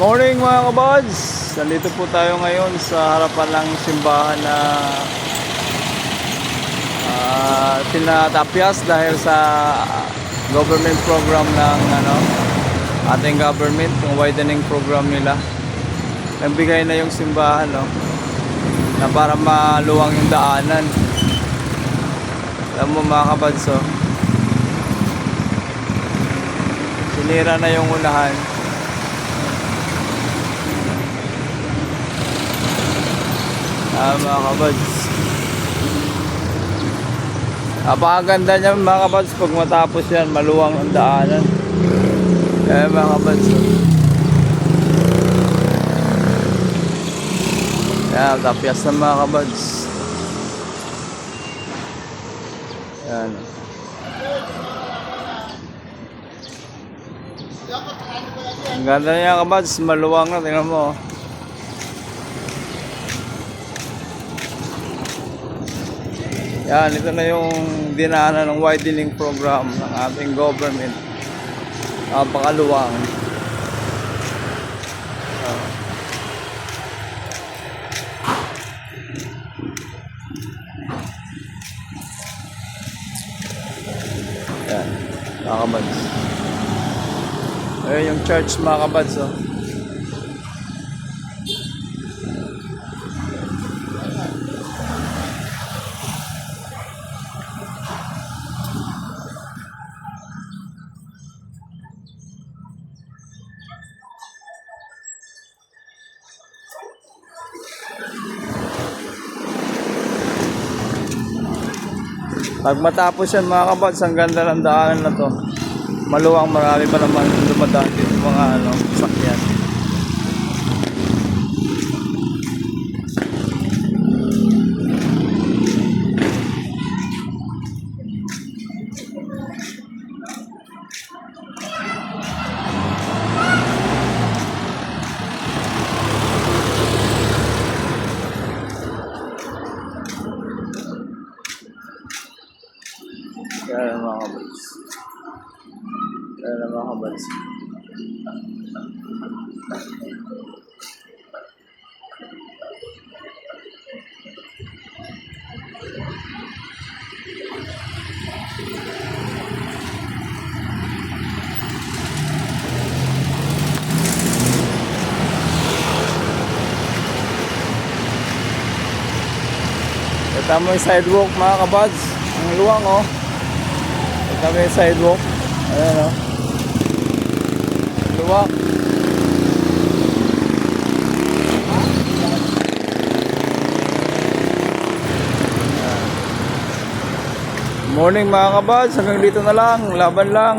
Morning mga kabads! Nandito po tayo ngayon sa harapan ng simbahan na tinatapyas dahil sa government program ng ating government, yung widening program nila. Nagbigay na yung simbahan na para maluwang yung daanan. Alam mo mga kabads, sinira na yung unahan. Mga kabads, napakaganda niya mga kabads. Pag matapos yan, maluwang ang daanan. Mga kabads, tapyas na mga kabads. Yan. Ang ganda niya kabads, maluwang na, tingnan mo. Yan, ito na yung dinaanan ng widening program ng ating government. Napakaluwang. Yan, mga kabads. Ayan yung church mga kabads. Pag matapos yan mga kabads, ang ganda ng daanan na to. Maluwang, marami pa naman dumadaan dito mga sakyan. Yan mga kabads. Yan mga kabads. Ito mo yung sidewalk mga kabads. Ang luwang kami yung sidewalk. Ayan luwak. Morning mga kabads, hanggang dito na lang, laban lang.